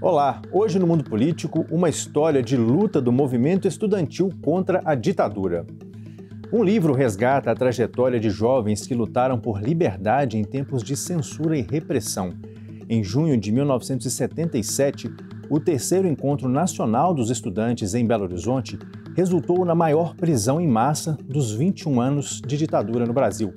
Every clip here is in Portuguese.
Olá, hoje no Mundo Político, uma história de luta do movimento estudantil contra a ditadura. Um livro resgata a trajetória de jovens que lutaram por liberdade em tempos de censura e repressão. Em junho de 1977, o terceiro Encontro Nacional dos Estudantes em Belo Horizonte resultou na maior prisão em massa dos 21 anos de ditadura no Brasil.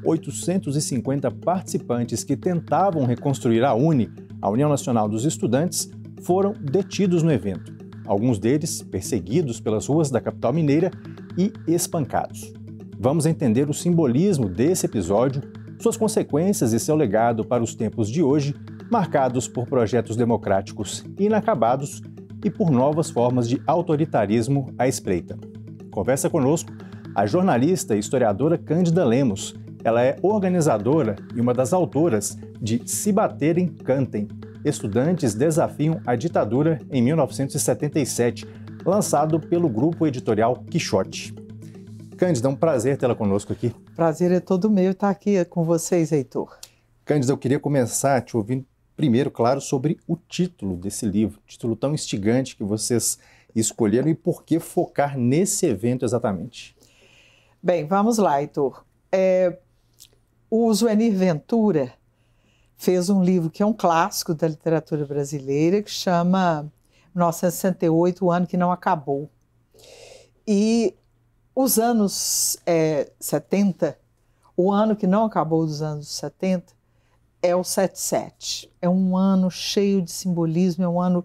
850 participantes que tentavam reconstruir a UNE, a União Nacional dos Estudantes, foram detidos no evento. Alguns deles perseguidos pelas ruas da capital mineira e espancados. Vamos entender o simbolismo desse episódio, suas consequências e seu legado para os tempos de hoje, marcados por projetos democráticos inacabados e por novas formas de autoritarismo à espreita. Conversa conosco a jornalista e historiadora Cândida Lemos. Ela é organizadora e uma das autoras de Se Baterem, Cantem. Estudantes desafiam a ditadura em 1977, lançado pelo grupo editorial Quixote. Cândida, é um prazer tê-la conosco aqui. Prazer é todo meu estar aqui com vocês, Heitor. Cândida, eu queria começar te ouvindo primeiro, claro, sobre o título desse livro, título tão instigante que vocês escolheram e por que focar nesse evento exatamente. Bem, vamos lá, Heitor. O Zuenir Ventura fez um livro que é um clássico da literatura brasileira, que chama 1968, O Ano que Não Acabou. E os anos 70, o ano que não acabou dos anos 70, é o 77. É um ano cheio de simbolismo, é um ano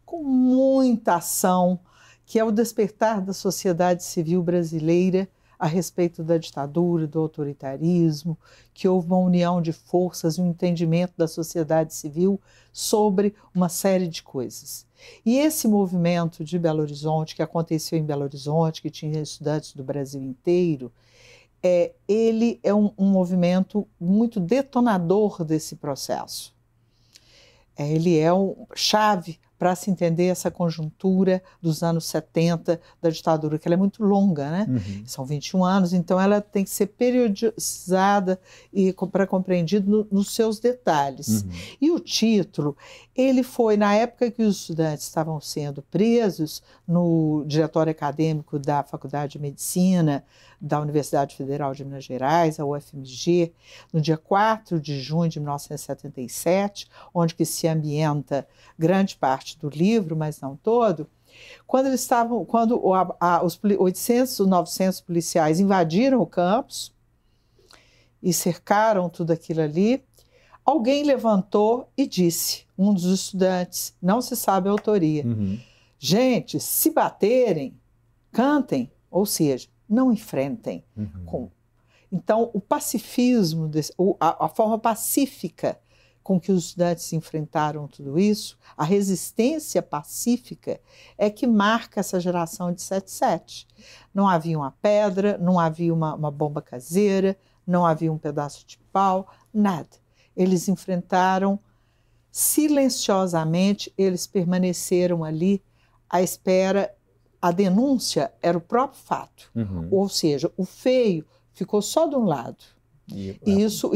com muita ação, que é o despertar da sociedade civil brasileira a respeito da ditadura, do autoritarismo, que houve uma união de forças e um entendimento da sociedade civil sobre uma série de coisas. E esse movimento de Belo Horizonte, que aconteceu em Belo Horizonte, que tinha estudantes do Brasil inteiro, ele é um movimento muito detonador desse processo. Ele é chave para se entender essa conjuntura dos anos 70 da ditadura, que ela é muito longa, né? São 21 anos, então ela tem que ser periodizada e para compreendido nos seus detalhes. E o título, ele foi na época que os estudantes estavam sendo presos no diretório acadêmico da Faculdade de Medicina da Universidade Federal de Minas Gerais, a UFMG, no dia 4 de junho de 1977, onde que se ambienta grande parte do livro, mas não todo, quando os 800 ou 900 policiais invadiram o campus e cercaram tudo aquilo ali, alguém levantou e disse, um dos estudantes, não se sabe a autoria, gente, se baterem, cantem, ou seja, não enfrentem. Então, o pacifismo, a forma pacífica com que os estudantes enfrentaram tudo isso, a resistência pacífica é que marca essa geração de 77. Não havia uma pedra, não havia uma bomba caseira, não havia um pedaço de pau, nada. Eles enfrentaram silenciosamente, eles permaneceram ali à espera. A denúncia era o próprio fato, ou seja, o feio ficou só de um lado. E isso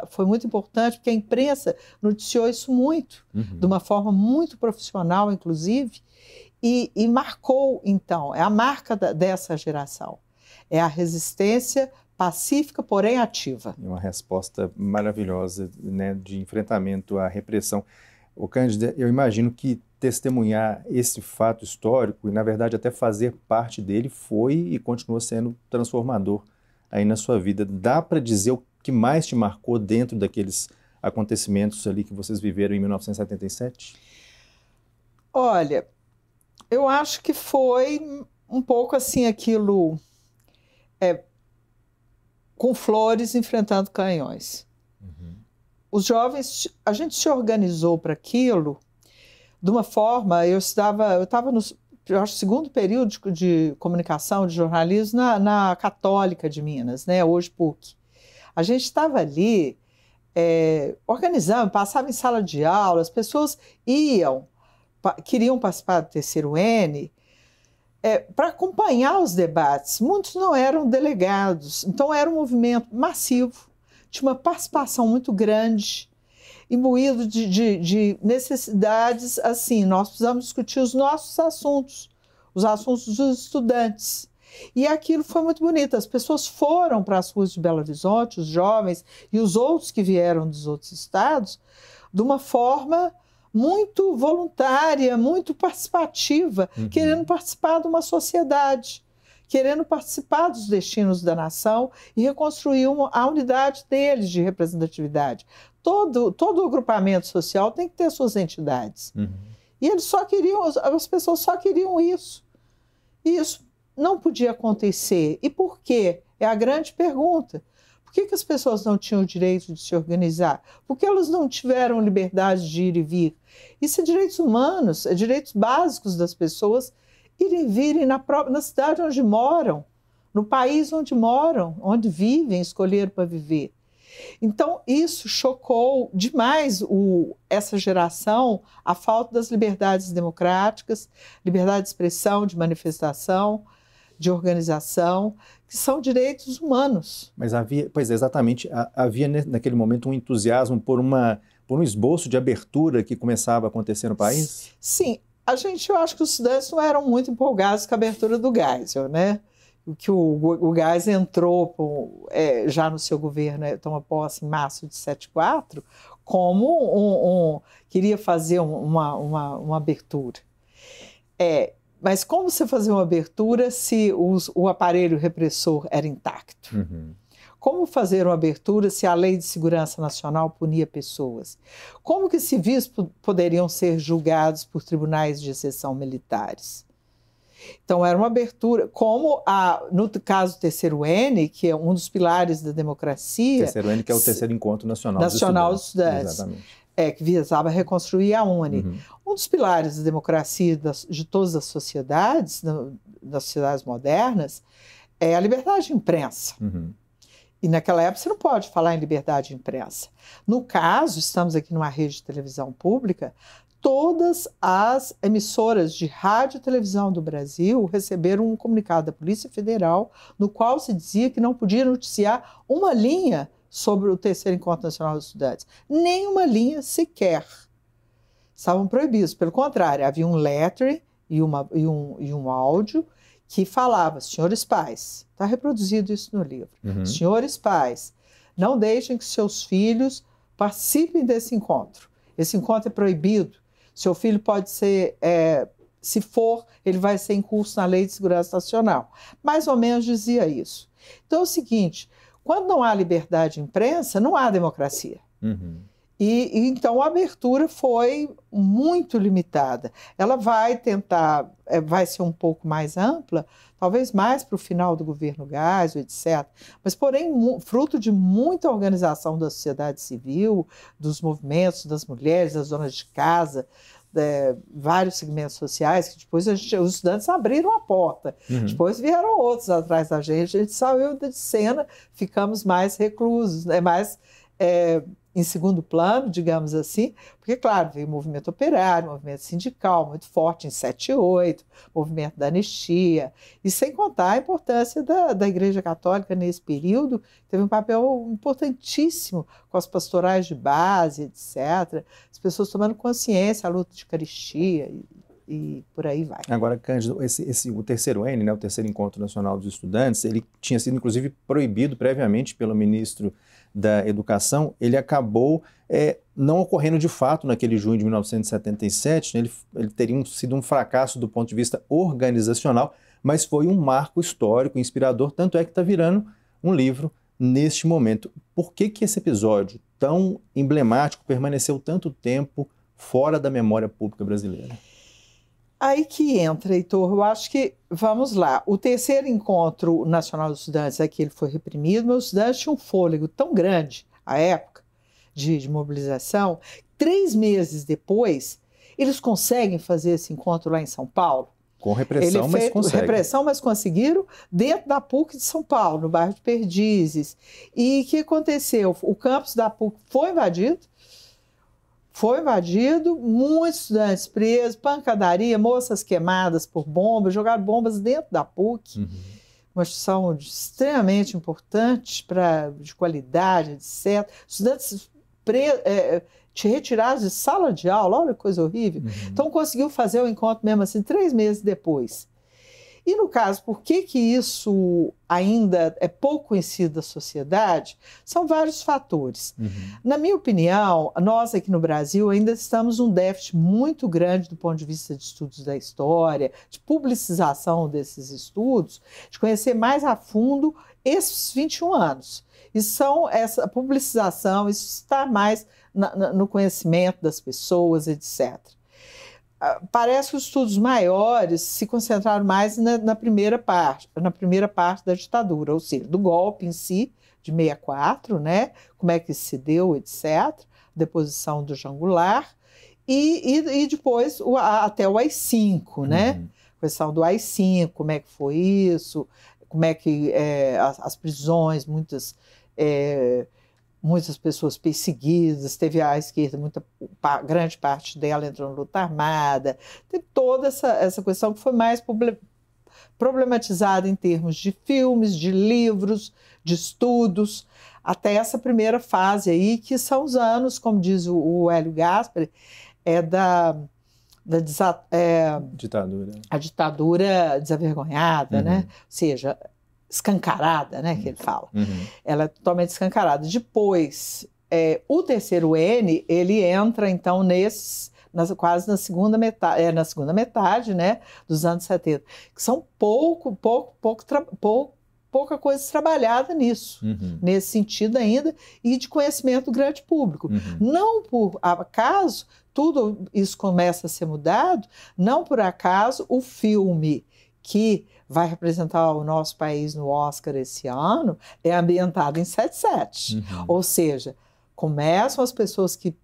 foi muito importante, porque a imprensa noticiou isso muito, de uma forma muito profissional, inclusive, e marcou, então, é a marca dessa geração. É a resistência pacífica, porém ativa. É uma resposta maravilhosa, né, de enfrentamento à repressão. Ô Cândida, eu imagino que testemunhar esse fato histórico e, na verdade, até fazer parte dele foi e continua sendo transformador aí na sua vida. Dá para dizer o que mais te marcou dentro daqueles acontecimentos ali que vocês viveram em 1977? Olha, eu acho que foi um pouco assim aquilo com flores enfrentando canhões. Os jovens, a gente se organizou para aquilo de uma forma, eu estava no segundo período de comunicação, de jornalismo na Católica de Minas, né, hoje PUC. A gente estava ali organizando, passava em sala de aula, as pessoas queriam participar do terceiro N para acompanhar os debates. Muitos não eram delegados, então era um movimento massivo, tinha uma participação muito grande. imbuído de necessidades assim, nós precisamos discutir os nossos assuntos, os assuntos dos estudantes. E aquilo foi muito bonito, as pessoas foram para as ruas de Belo Horizonte, os jovens e os outros que vieram dos outros estados, de uma forma muito voluntária, muito participativa, querendo participar de uma sociedade, querendo participar dos destinos da nação e reconstruir a unidade deles de representatividade. Todo agrupamento social tem que ter suas entidades. E eles só queriam, as pessoas só queriam isso. E isso não podia acontecer. E por quê? É a grande pergunta. Por que as pessoas não tinham o direito de se organizar? Por que elas não tiveram liberdade de ir e vir? Isso é direitos humanos, é direitos básicos das pessoas irem e virem na cidade onde moram, no país onde moram, onde vivem, escolheram para viver. Então, isso chocou demais essa geração, a falta das liberdades democráticas, liberdade de expressão, de manifestação, de organização, que são direitos humanos. Mas havia, pois é, exatamente, havia naquele momento um entusiasmo por um esboço de abertura que começava a acontecer no país? Sim, eu acho que os estudantes não eram muito empolgados com a abertura do Geisel, né? Que o Geisel entrou já no seu governo, toma posse em março de 1974, como queria fazer uma abertura. Mas como você fazia uma abertura se o aparelho repressor era intacto? Como fazer uma abertura se a Lei de Segurança Nacional punia pessoas? Como que civis poderiam ser julgados por tribunais de exceção militares? Então, era uma abertura, como no caso do terceiro N, que é um dos pilares da democracia... Terceiro N, que é o terceiro encontro nacional dos estudantes. Exatamente. Que visava reconstruir a UNE. Um dos pilares da democracia de todas as sociedades, das sociedades modernas, é a liberdade de imprensa. E naquela época você não pode falar em liberdade de imprensa. No caso, estamos aqui numa rede de televisão pública, todas as emissoras de rádio e televisão do Brasil receberam um comunicado da Polícia Federal no qual se dizia que não podia noticiar uma linha sobre o terceiro encontro nacional dos estudantes. Nem uma linha sequer. Estavam proibidos. Pelo contrário, havia um lettering e um áudio que falava: senhores pais, está reproduzido isso no livro, senhores pais, não deixem que seus filhos participem desse encontro. Esse encontro é proibido. Seu filho pode ser, se for, ele vai ser incurso na Lei de Segurança Nacional. Mais ou menos dizia isso. Então é o seguinte, quando não há liberdade de imprensa, não há democracia. Então a abertura foi muito limitada. Ela vai tentar, vai ser um pouco mais ampla, talvez mais para o final do governo Geisel, etc. Mas, porém, fruto de muita organização da sociedade civil, dos movimentos das mulheres, das donas de casa, vários segmentos sociais, que depois os estudantes abriram a porta. Depois vieram outros atrás da gente, a gente saiu de cena, ficamos mais reclusos, mais... em segundo plano, digamos assim, porque, claro, veio o movimento operário, o movimento sindical muito forte em 1978, o movimento da anistia, e sem contar a importância da Igreja Católica nesse período, teve um papel importantíssimo com as pastorais de base, etc., as pessoas tomando consciência, a luta de Eucaristia e por aí vai. Agora, Cândido, o terceiro N, né, o terceiro Encontro Nacional dos Estudantes, ele tinha sido, inclusive, proibido previamente pelo ministro da Educação. Ele acabou não ocorrendo de fato naquele junho de 1977, né? Ele teria sido um fracasso do ponto de vista organizacional, mas foi um marco histórico, inspirador, tanto é que está virando um livro neste momento. Por que esse episódio tão emblemático permaneceu tanto tempo fora da memória pública brasileira? Aí que entra, Heitor, eu acho que, vamos lá, o terceiro encontro nacional dos estudantes, ele foi reprimido, mas os estudantes tinham um fôlego tão grande, à época, de mobilização, 3 meses depois, eles conseguem fazer esse encontro lá em São Paulo. Com repressão, mas conseguem. Repressão, mas conseguiram, dentro da PUC de São Paulo, no bairro de Perdizes. E o que aconteceu? O campus da PUC foi invadido, muitos estudantes presos, pancadaria, moças queimadas por bombas, jogaram bombas dentro da PUC, uma instituição extremamente importante, de qualidade, etc. Estudantes te retirados de sala de aula, olha que coisa horrível. Então conseguiu fazer o encontro mesmo assim 3 meses depois. E no caso, por que isso ainda é pouco conhecido da sociedade? São vários fatores. Na minha opinião, nós aqui no Brasil ainda estamos num déficit muito grande do ponto de vista de estudos da história, de publicização desses estudos, de conhecer mais a fundo esses 21 anos. E são essa publicização, isso está mais no conhecimento das pessoas, etc. Parece que os estudos maiores se concentraram mais na primeira parte da ditadura, ou seja, do golpe em si, de 64, né? Como é que se deu, etc., deposição do João Goulart, e depois até o AI-5, né? A questão do AI-5, como é que foi isso, como é que as prisões, muitas pessoas perseguidas, teve a esquerda, grande parte dela entrou na luta armada, teve toda essa questão que foi mais problematizada em termos de filmes, de livros, de estudos, até essa primeira fase aí, que são os anos, como diz o Hélio Gaspari, ditadura. A ditadura desavergonhada, né? Ou seja, escancarada, né, que ele fala. Ela é totalmente escancarada. Depois, o terceiro N, ele entra, então, quase na segunda metade, né, dos anos 70, que são pouca coisa trabalhada nisso, nesse sentido ainda, e de conhecimento do grande público. Não por acaso, tudo isso começa a ser mudado, não por acaso o filme que vai representar o nosso país no Oscar esse ano, é ambientado em 77. Ou seja, começam as pessoas que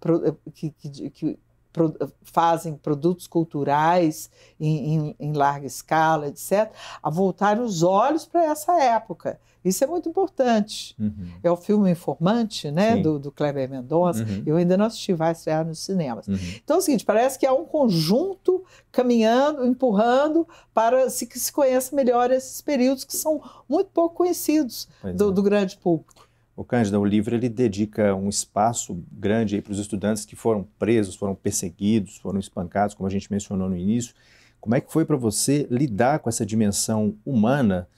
fazem produtos culturais em larga escala, etc., a voltar os olhos para essa época. Isso é muito importante. É o filme Informante, né, do Kleber Mendonça. Eu ainda não assisti, vai estrear nos cinemas. Então é o seguinte, parece que é um conjunto caminhando, empurrando para que se conheça melhor esses períodos que são muito pouco conhecidos do grande público. O Cândida, o livro, ele dedica um espaço grande para os estudantes que foram presos, foram perseguidos, foram espancados, como a gente mencionou no início. Como é que foi para você lidar com essa dimensão humana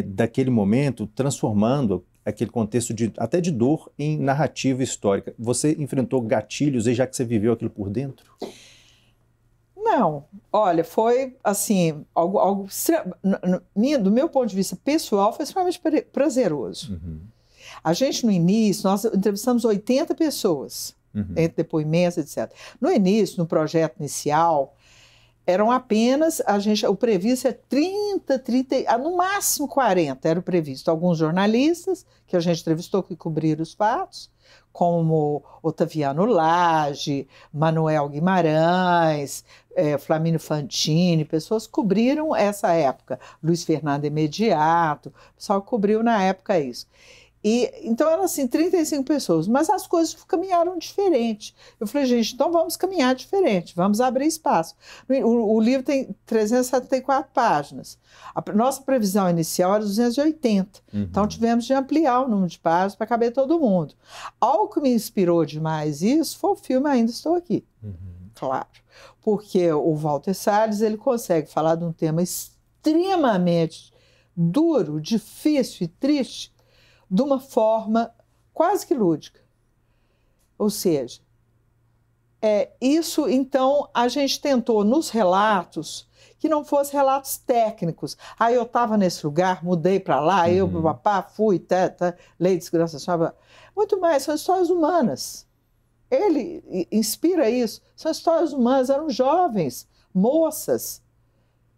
daquele momento, transformando aquele contexto até de dor em narrativa histórica? Você enfrentou gatilhos aí, já que você viveu aquilo por dentro? Não. Olha, foi assim, algo do meu ponto de vista pessoal, foi extremamente prazeroso. A gente, no início, nós entrevistamos 80 pessoas, entre depoimentos, etc. No início, no projeto inicial, eram apenas, o previsto é 30, no máximo 40 era o previsto. Alguns jornalistas que a gente entrevistou que cobriram os fatos, como Otaviano Lage, Manuel Guimarães, Flamínio Fantini, pessoas que cobriram essa época. Luiz Fernando Imediato, o pessoal cobriu na época isso. Então eram assim, 35 pessoas, mas as coisas caminharam diferente. Eu falei, gente, então vamos caminhar diferente, vamos abrir espaço. O livro tem 374 páginas. A nossa previsão inicial era 280. Então tivemos de ampliar o número de páginas para caber todo mundo. Algo que me inspirou demais isso foi o filme Ainda Estou Aqui. Claro. Porque o Walter Salles, ele consegue falar de um tema extremamente duro, difícil e triste, de uma forma quase que lúdica. Ou seja, isso, então, a gente tentou nos relatos que não fossem relatos técnicos. Eu estava nesse lugar, mudei para lá, fui, lei de segurança nacional. Muito mais, são histórias humanas. Ele inspira isso. São histórias humanas, eram jovens, moças,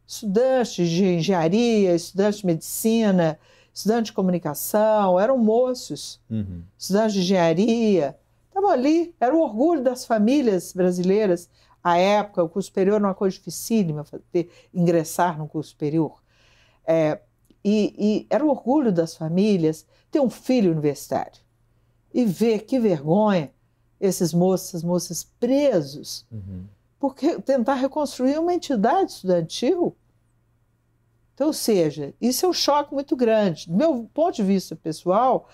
estudantes de engenharia, estudantes de medicina, estudantes de comunicação, eram moços, estudantes de engenharia, estavam ali, era o orgulho das famílias brasileiras. À época, o curso superior era uma coisa dificílima, ingressar no curso superior. E era o orgulho das famílias ter um filho universitário e ver que vergonha esses moços, essas moças presos, porque tentar reconstruir uma entidade estudantil. Então, ou seja, isso é um choque muito grande. Do meu ponto de vista pessoal,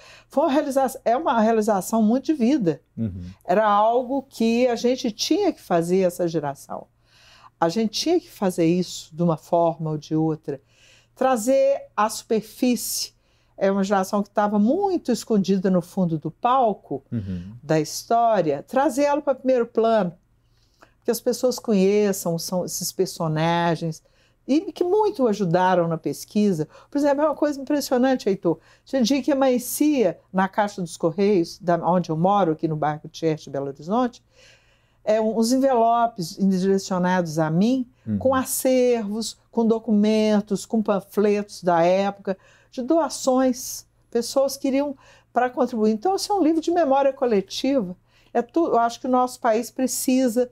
é uma realização muito de vida. Era algo que a gente tinha que fazer, essa geração. A gente tinha que fazer isso de uma forma ou de outra. Trazer à superfície. É uma geração que estava muito escondida no fundo do palco da história, trazer ela para primeiro plano, que as pessoas conheçam esses personagens e que muito ajudaram na pesquisa. Por exemplo, é uma coisa impressionante, Heitor. Tinha dia que amanhecia na Caixa dos Correios, onde eu moro, aqui no bairro Tiete, Belo Horizonte, uns envelopes direcionados a mim, com acervos, com documentos, com panfletos da época, de doações. Pessoas queriam para contribuir. Então, esse é um livro de memória coletiva. Eu acho que o nosso país precisa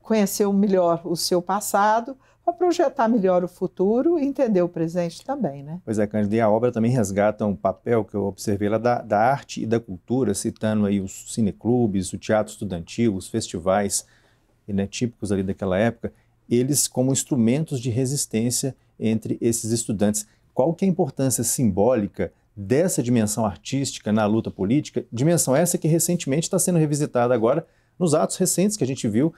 conhecer melhor o seu passado, para projetar melhor o futuro e entender o presente também, né? Pois é, Cândida, e a obra também resgata um papel que eu observei lá da arte e da cultura, citando aí os cineclubes, o teatro estudantil, os festivais, né, típicos ali daquela época, eles como instrumentos de resistência entre esses estudantes. Qual que é a importância simbólica dessa dimensão artística na luta política? Dimensão essa que recentemente está sendo revisitada agora nos atos recentes que a gente viu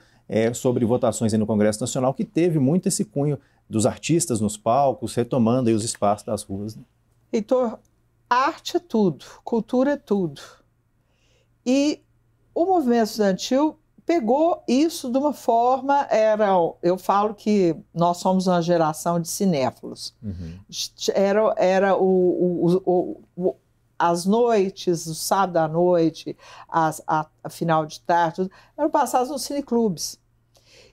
sobre votações aí no Congresso Nacional, que teve muito esse cunho dos artistas nos palcos, retomando aí os espaços das ruas. Né? Heitor, arte é tudo, cultura é tudo. E o movimento estudantil pegou isso de uma forma, eu falo que nós somos uma geração de cinéfilos. Era as noites, o sábado à noite, a final de tarde, eram passadas nos cineclubes.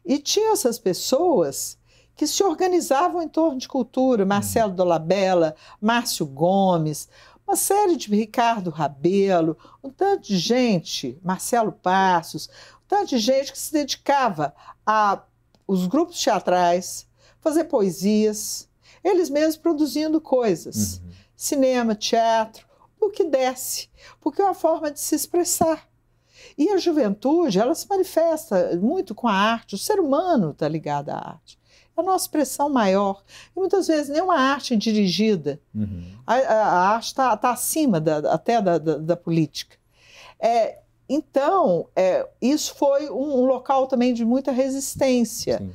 E tinha essas pessoas que se organizavam em torno de cultura, Marcelo Dolabella, Márcio Gomes, uma série de Ricardo Rabelo, um tanto de gente, Marcelo Passos, um tanto de gente que se dedicava aos grupos teatrais, fazer poesias, eles mesmos produzindo coisas, cinema, teatro, o que desse, porque é uma forma de se expressar. E a juventude, ela se manifesta muito com a arte, o ser humano está ligado à arte. É a nossa expressão maior. E muitas vezes nem uma arte dirigida. A arte está acima até da política. Então, isso foi um local também de muita resistência. Sim.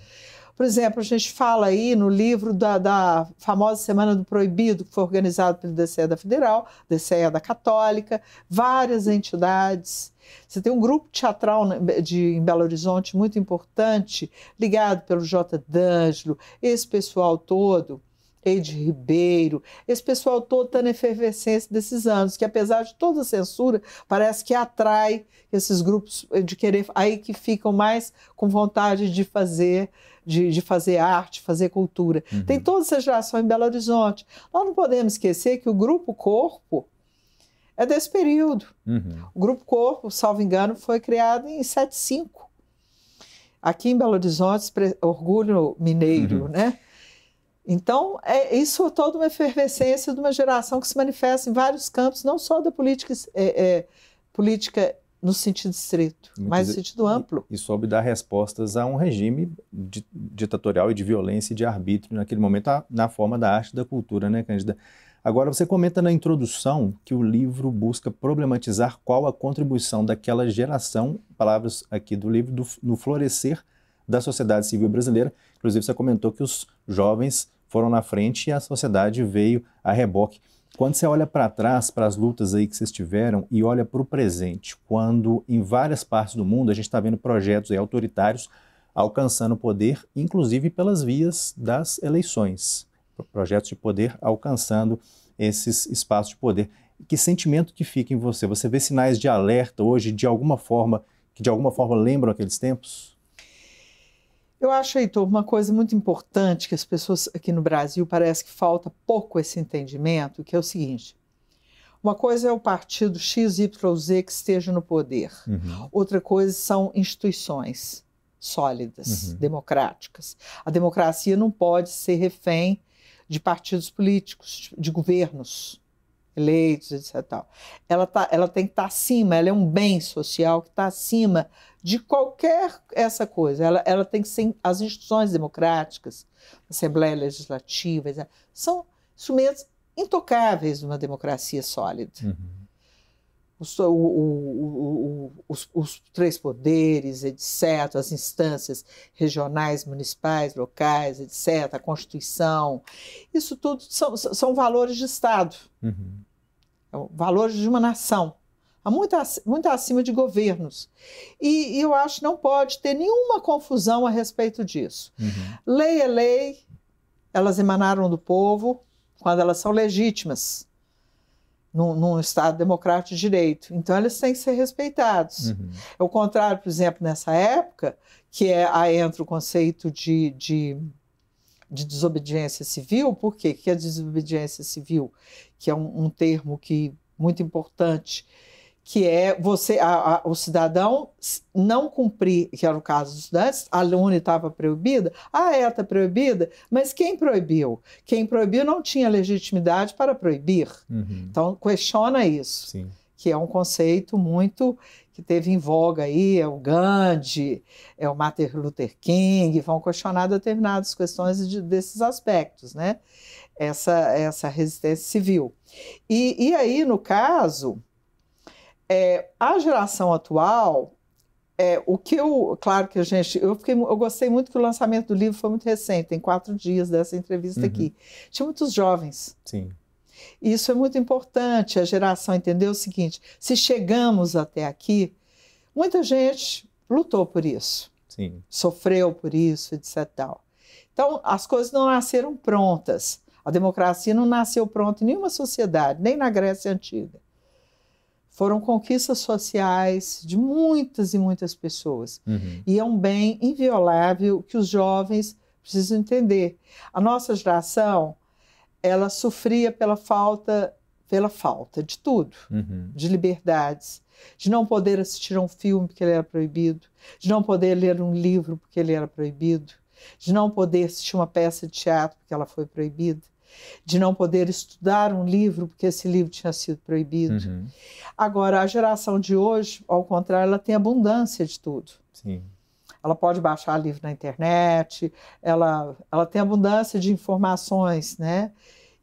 Por exemplo, a gente fala aí no livro da famosa Semana do Proibido, que foi organizado pelo DCE da Federal, DCE da Católica, várias entidades. Você tem um grupo teatral em Belo Horizonte muito importante, ligado pelo J. D'Angelo, esse pessoal todo, Eide Ribeiro, esse pessoal todo está na efervescência desses anos, que apesar de toda a censura, parece que atrai esses grupos de querer, aí que ficam mais com vontade de fazer arte, fazer cultura. Tem toda essa geração em Belo Horizonte. Nós não podemos esquecer que o Grupo Corpo é desse período. O Grupo Corpo, salvo engano, foi criado em 75. Aqui em Belo Horizonte, orgulho mineiro, né? Então, isso é toda uma efervescência de uma geração que se manifesta em vários campos, não só da política no sentido estrito, mas no sentido amplo. E soube dar respostas a um regime ditatorial e de violência e de arbítrio naquele momento, na forma da arte e da cultura, né, Cândida? Agora, você comenta na introdução que o livro busca problematizar qual a contribuição daquela geração, palavras aqui do livro, no florescer da sociedade civil brasileira. Inclusive, você comentou que os jovens foram na frente e a sociedade veio a reboque. Quando você olha para trás, para as lutas aí que vocês tiveram e olha para o presente, quando em várias partes do mundo a gente está vendo projetos aí autoritários alcançando poder, inclusive pelas vias das eleições, projetos de poder alcançando esses espaços de poder. Que sentimento que fica em você? Você vê sinais de alerta hoje, que de alguma forma lembram aqueles tempos? Eu acho, Heitor, uma coisa muito importante que as pessoas aqui no Brasil parece que falta pouco esse entendimento, que é o seguinte: uma coisa é o partido XYZ que esteja no poder, outra coisa são instituições sólidas, democráticas. A democracia não pode ser refém de partidos políticos, de governos eleitos, etc. Tal. Ela tem que estar acima, ela é um bem social que está acima de qualquer essa coisa. Ela tem que ser, as instituições democráticas, Assembleia Legislativa, etc., são instrumentos intocáveis de uma democracia sólida. Os três poderes, etc., as instâncias regionais, municipais, locais, etc., a Constituição, isso tudo são valores de Estado, valores de uma nação, muito acima de governos. E eu acho que não pode ter nenhuma confusão a respeito disso. Lei é lei, elas emanaram do povo quando elas são legítimas, num Estado democrático de direito. Então, eles têm que ser respeitados. É o contrário, por exemplo, nessa época, que entra o conceito de desobediência civil. Por quê? O que é desobediência civil? Que é um termo muito importante, que é o cidadão não cumprir, que era o caso dos estudantes, a UNE estava proibida, está proibida, mas quem proibiu? Quem proibiu não tinha legitimidade para proibir. Então, questiona isso, sim, que é um conceito muito que teve em voga aí, é o Gandhi, é o Martin Luther King, vão questionar determinadas questões desses aspectos, né? Essa resistência civil. E aí, no caso, a geração atual, claro que eu gostei muito que o lançamento do livro foi muito recente, tem 4 dias dessa entrevista aqui. Tinha muitos jovens. Sim. Isso é muito importante, a geração entender o seguinte: se chegamos até aqui, muita gente lutou por isso, sim, sofreu por isso, etc. Então, as coisas não nasceram prontas. A democracia não nasceu pronta em nenhuma sociedade, nem na Grécia Antiga. Foram conquistas sociais de muitas e muitas pessoas. E é um bem inviolável que os jovens precisam entender. A nossa geração, ela sofria pela falta de tudo, de liberdades, de não poder assistir a um filme porque ele era proibido, de não poder ler um livro porque ele era proibido, de não poder assistir uma peça de teatro porque ela foi proibida, de não poder estudar um livro porque esse livro tinha sido proibido. Agora, a geração de hoje, ao contrário, ela tem abundância de tudo. Sim. Ela pode baixar livro na internet, ela tem abundância de informações, né?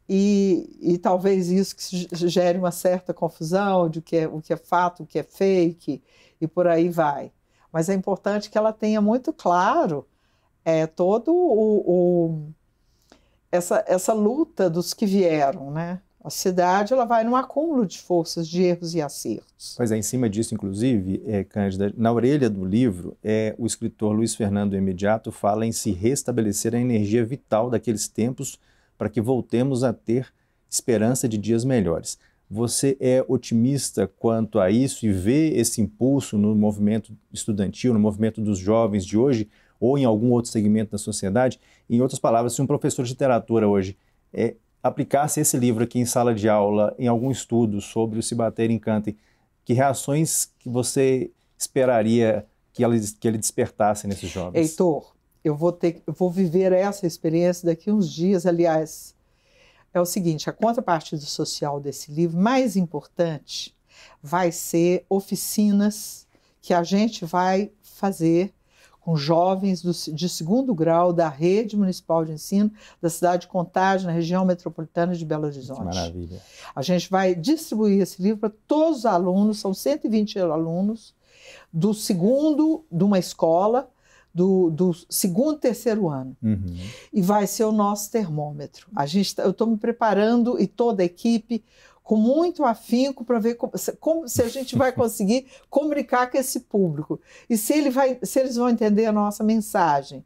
E talvez isso que gere uma certa confusão de o que é fato, o que é fake, e por aí vai. Mas é importante que ela tenha muito claro essa luta dos que vieram, né? A cidade, ela vai num acúmulo de forças, de erros e acertos. Pois é, em cima disso, inclusive, Cândida, na orelha do livro, o escritor Luiz Fernando Imediato fala em se restabelecer a energia vital daqueles tempos para que voltemos a ter esperança de dias melhores. Você é otimista quanto a isso e vê esse impulso no movimento estudantil, no movimento dos jovens de hoje, ou em algum outro segmento da sociedade? Em outras palavras, se um professor de literatura hoje aplicasse esse livro aqui em sala de aula, em algum estudo sobre o Se Bater e Cantem, que reações que você esperaria que ele despertasse nesses jovens? Heitor, eu vou viver essa experiência daqui a uns dias. Aliás, é o seguinte: a contrapartida social desse livro mais importante vai ser oficinas que a gente vai fazer com jovens de 2º grau da rede municipal de ensino da cidade de Contagem, na região metropolitana de Belo Horizonte. Maravilha. A gente vai distribuir esse livro para todos os alunos, são 120 alunos, do segundo, de uma escola, do 2º e 3º ano. E vai ser o nosso termômetro. Eu estou me preparando, e toda a equipe, com muito afinco, para ver se a gente vai conseguir comunicar com esse público e se eles vão entender a nossa mensagem.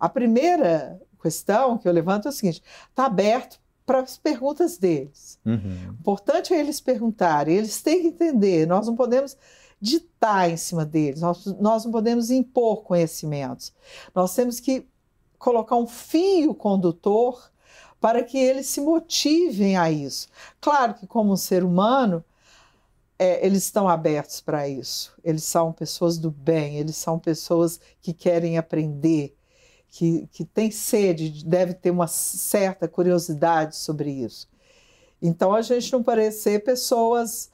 A primeira questão que eu levanto é o seguinte: está aberto para as perguntas deles. O importante é eles perguntarem, eles têm que entender. Nós não podemos ditar em cima deles, nós não podemos impor conhecimentos. Nós temos que colocar um fio condutor para que eles se motivem a isso. Claro que, como um ser humano, eles estão abertos para isso. Eles são pessoas do bem, eles são pessoas que querem aprender, que têm sede, devem ter uma certa curiosidade sobre isso. Então, a gente não parecer pessoas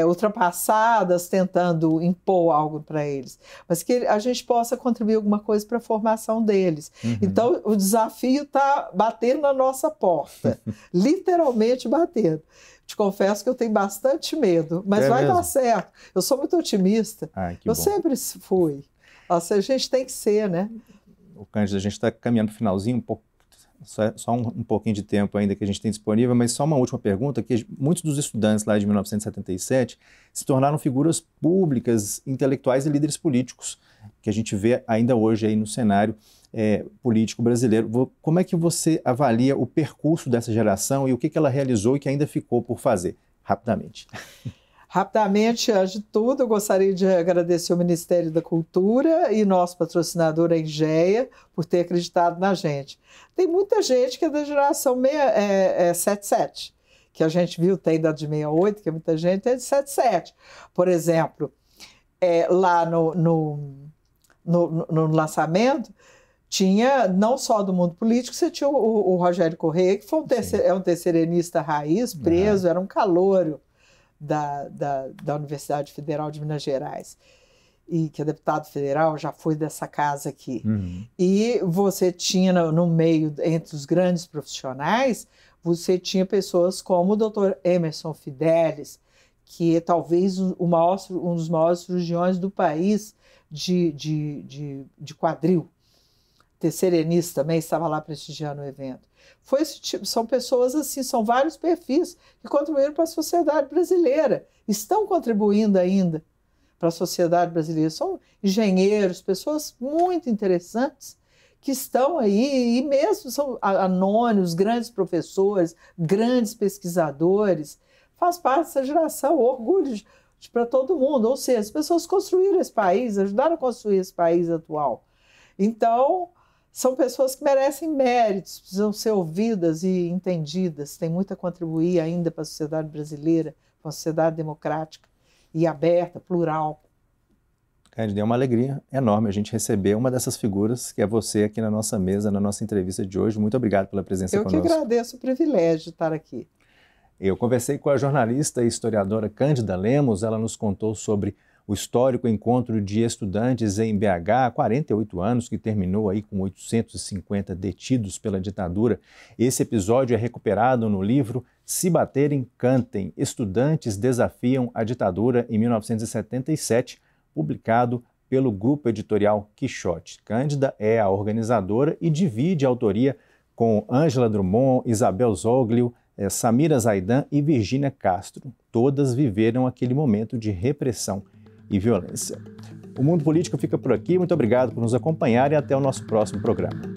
ultrapassadas tentando impor algo para eles, mas que a gente possa contribuir alguma coisa para a formação deles. Então, o desafio está batendo na nossa porta, literalmente batendo. Te confesso que eu tenho bastante medo, mas vai dar certo. Eu sou muito otimista. Eu sempre fui. Nossa, a gente tem que ser, né? O Cândida, a gente está caminhando para o finalzinho, só um pouquinho de tempo ainda que a gente tem disponível, mas só uma última pergunta, que muitos dos estudantes lá de 1977 se tornaram figuras públicas, intelectuais e líderes políticos, que a gente vê ainda hoje aí no cenário político brasileiro. Como é que você avalia o percurso dessa geração e o que ela realizou e que ainda ficou por fazer? Rapidamente. Rapidamente, antes de tudo, eu gostaria de agradecer ao Ministério da Cultura e nosso patrocinador, a Engeia, por ter acreditado na gente. Tem muita gente que é da geração 77, que a gente viu, tem da de 68, que muita gente é de 77. Por exemplo, lá no lançamento, tinha, não só do mundo político, você tinha o Rogério Correia, que foi um terceirenista raiz, preso, era um calouro da Universidade Federal de Minas Gerais, e que é deputado federal, já foi dessa casa aqui. E você tinha no meio, entre os grandes profissionais, você tinha pessoas como o Dr. Emerson Fidelis, que é talvez um dos maiores cirurgiões do país de quadril. Terceirenista também estava lá prestigiando o evento. Foi esse tipo, são pessoas assim, são vários perfis que contribuíram para a sociedade brasileira, estão contribuindo ainda para a sociedade brasileira. São engenheiros, pessoas muito interessantes que estão aí, e mesmo são anônimos, grandes professores, grandes pesquisadores, faz parte dessa geração, orgulho para todo mundo. Ou seja, as pessoas construíram esse país, ajudaram a construir esse país atual. Então, são pessoas que merecem méritos, precisam ser ouvidas e entendidas, têm muito a contribuir ainda para a sociedade brasileira, para uma sociedade democrática e aberta, plural. Cândida, é uma alegria enorme a gente receber uma dessas figuras, que é você aqui na nossa mesa, na nossa entrevista de hoje. Muito obrigado pela presença conosco. Eu que agradeço o privilégio de estar aqui. Eu conversei com a jornalista e historiadora Cândida Lemos, ela nos contou sobre o histórico encontro de estudantes em BH há 48 anos, que terminou aí com 850 detidos pela ditadura. Esse episódio é recuperado no livro Se Baterem, Cantem, Estudantes Desafiam a Ditadura em 1977, publicado pelo grupo editorial Quixote. Cândida é a organizadora e divide a autoria com Ângela Drummond, Isabel Zoglio, Samira Zaidan e Virgínia Castro. Todas viveram aquele momento de repressão e violência. O Mundo Político fica por aqui. Muito obrigado por nos acompanhar e até o nosso próximo programa.